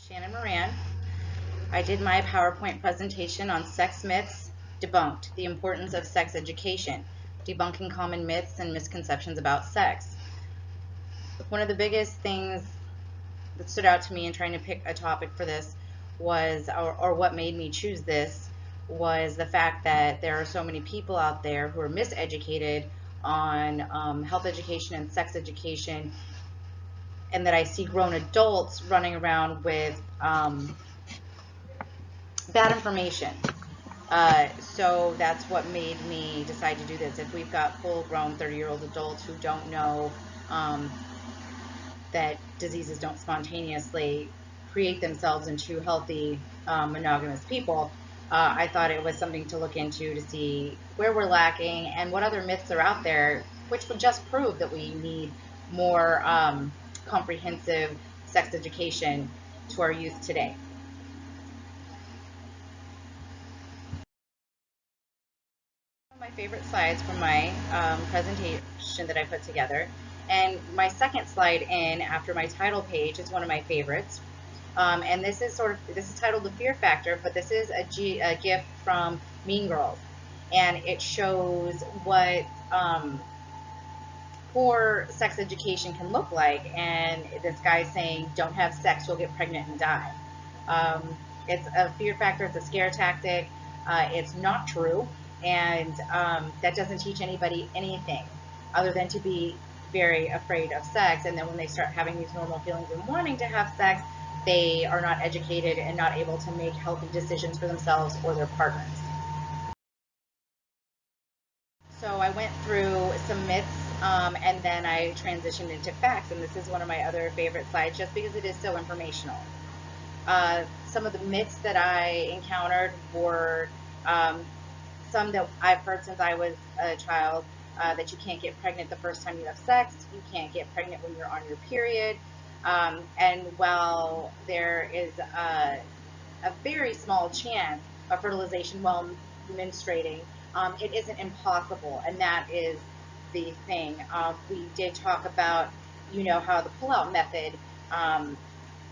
Shannon Moran. I did my PowerPoint presentation on sex myths debunked, the importance of sex education, debunking common myths and misconceptions about sex. One of the biggest things that stood out to me in trying to pick a topic for this was, or what made me choose this, was the fact that there are so many people out there who are miseducated on health education and sex education, and that I see grown adults running around with bad information. So that's what made me decide to do this. If we've got full-grown 30-year-old adults who don't know that diseases don't spontaneously create themselves into healthy monogamous people, I thought it was something to look into to see where we're lacking and what other myths are out there, which would just prove that we need more comprehensive sex education to our youth today. My favorite slides from my presentation that I put together, and my second slide in after my title page is one of my favorites, and this is titled The Fear Factor, but this is a gift from Mean Girls, and it shows what poor sex education can look like, and this guy's saying, don't have sex, you'll get pregnant and die. It's a fear factor, it's a scare tactic, it's not true, and that doesn't teach anybody anything other than to be very afraid of sex, and then when they start having these normal feelings and wanting to have sex, they are not educated and not able to make healthy decisions for themselves or their partners. So I went through some myths, and then I transitioned into facts, and this is one of my other favorite slides just because it is so informational. Some of the myths that I encountered were some that I've heard since I was a child, that you can't get pregnant the first time you have sex, you can't get pregnant when you're on your period, and while there is a very small chance of fertilization while menstruating, it isn't impossible, and that is the thing. We did talk about, how the pull-out method,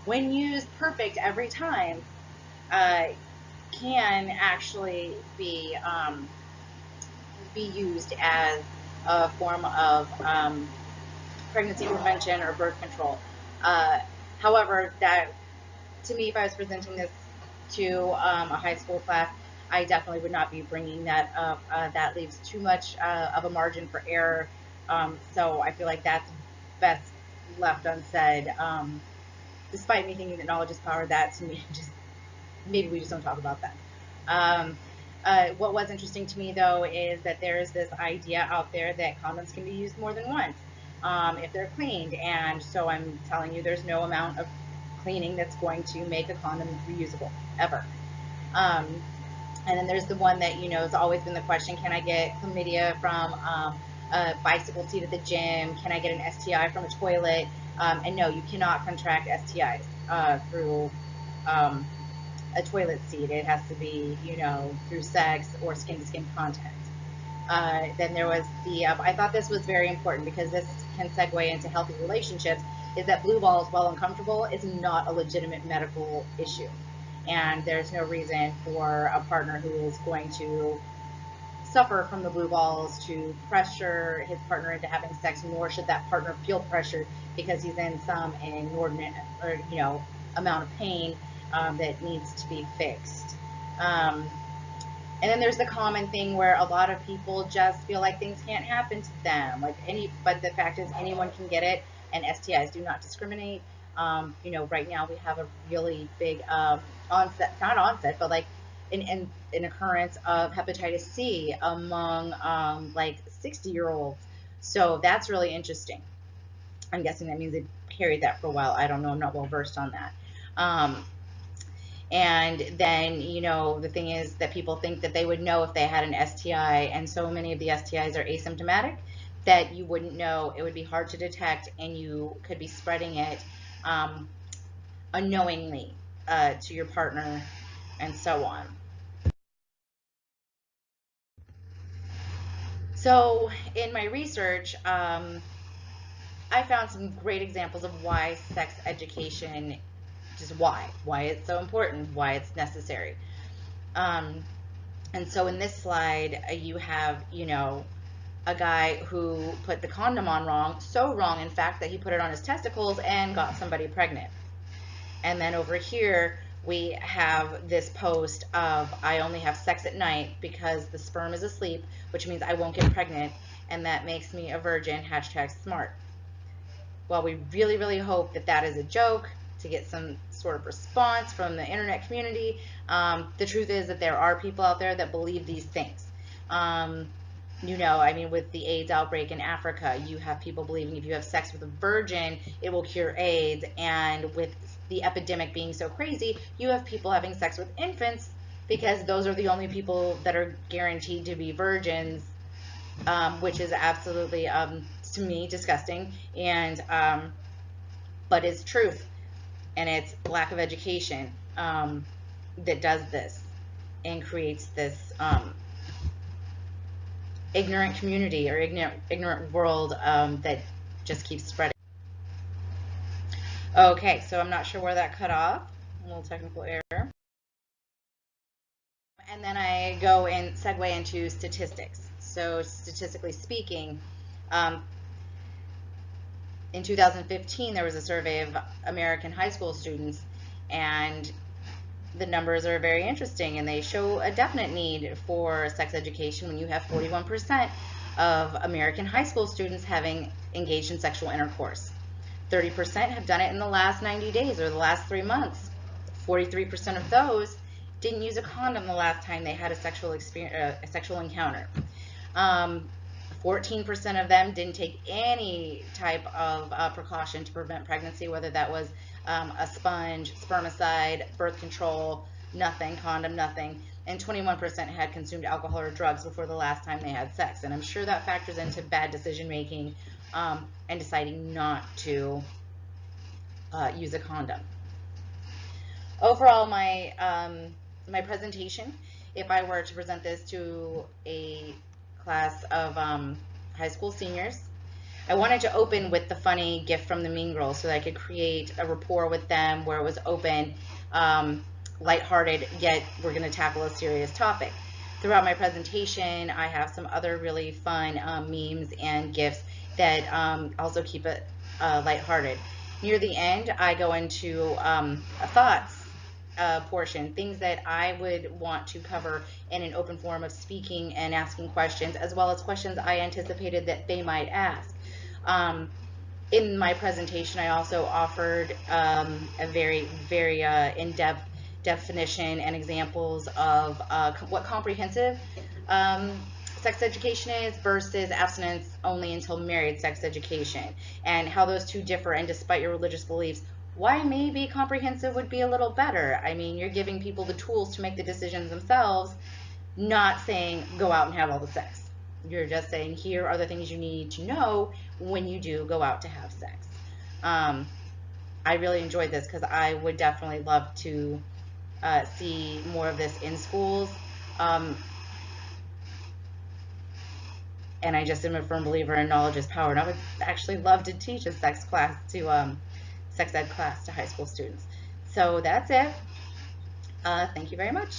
when used perfect every time, can actually be used as a form of pregnancy prevention or birth control. However, that, to me, if I was presenting this to a high school class, I definitely would not be bringing that up. That leaves too much of a margin for error. So I feel like that's best left unsaid. Despite me thinking that knowledge is power, that to me, maybe we just don't talk about that. What was interesting to me, though, is that there is this idea out there that condoms can be used more than once if they're cleaned. And so I'm telling you, there's no amount of cleaning that's going to make a condom reusable, ever. And then there's the one that, has always been the question, can I get chlamydia from a bicycle seat at the gym? Can I get an STI from a toilet? And no, you cannot contract STIs through a toilet seat. It has to be, through sex or skin-to-skin contact. Then there was I thought this was very important because this can segue into healthy relationships, is that blue balls, while uncomfortable, is not a legitimate medical issue. And there's no reason for a partner who is going to suffer from the blue balls to pressure his partner into having sex, nor should that partner feel pressured because he's in some inordinate or amount of pain that needs to be fixed. And then there's the common thing where a lot of people just feel like things can't happen to them, but the fact is anyone can get it, and STIs do not discriminate. Right now we have a really big not onset, but like an occurrence of hepatitis C among 60-year-olds. So that's really interesting. I'm guessing that means they carried that for a while. I don't know. I'm not well versed on that. And then, the thing is that people think that they would know if they had an STI, and so many of the STIs are asymptomatic that you wouldn't know. It would be hard to detect, and you could be spreading it unknowingly to your partner, and so on. So in my research, I found some great examples of why sex education just why it's so important, why it's necessary. And so in this slide, you have, you know, a guy who put the condom on wrong, so wrong, in fact, that he put it on his testicles and got somebody pregnant. And then over here, we have this post of, I only have sex at night because the sperm is asleep, which means I won't get pregnant, and that makes me a virgin, #smart. Well, we really, really hope that that is a joke to get some sort of response from the internet community. The truth is that there are people out there that believe these things. You know, I mean, with the AIDS outbreak in Africa, you have people believing if you have sex with a virgin, it will cure AIDS. And with the epidemic being so crazy, you have people having sex with infants because those are the only people that are guaranteed to be virgins, which is absolutely, to me, disgusting. And but it's truth, and it's lack of education that does this and creates this ignorant community or ignorant world that just keeps spreading. Okay, so I'm not sure where that cut off. A little technical error. And then I go and segue into statistics. So statistically speaking, in 2015, there was a survey of American high school students, and the numbers are very interesting, and they show a definite need for sex education when you have 41% of American high school students having engaged in sexual intercourse. 30% have done it in the last 90 days or the last 3 months. 43% of those didn't use a condom the last time they had a sexual encounter. 14% of them didn't take any type of precaution to prevent pregnancy, whether that was a sponge, spermicide, birth control, nothing, condom, nothing. And 21% had consumed alcohol or drugs before the last time they had sex. And I'm sure that factors into bad decision making and deciding not to use a condom. Overall, my my presentation, if I were to present this to a class of high school seniors, I wanted to open with the funny gift from the Mean Girls so that I could create a rapport with them where it was open, lighthearted, yet we're going to tackle a serious topic. Throughout my presentation, I have some other really fun memes and gifts that also keep it lighthearted. Near the end, I go into a thoughts portion, things that I would want to cover in an open forum of speaking and asking questions, as well as questions I anticipated that they might ask. In my presentation, I also offered a very, very in-depth definition and examples of what comprehensive sex education is versus abstinence only until married sex education, and how those two differ, and despite your religious beliefs, why maybe comprehensive would be a little better. I mean, you're giving people the tools to make the decisions themselves, not saying go out and have all the sex. You're just saying here are the things you need to know when you do go out to have sex. I really enjoyed this because I would definitely love to see more of this in schools. And I just am a firm believer in knowledge is power, and I would actually love to teach a sex ed class to high school students. So that's it. Thank you very much.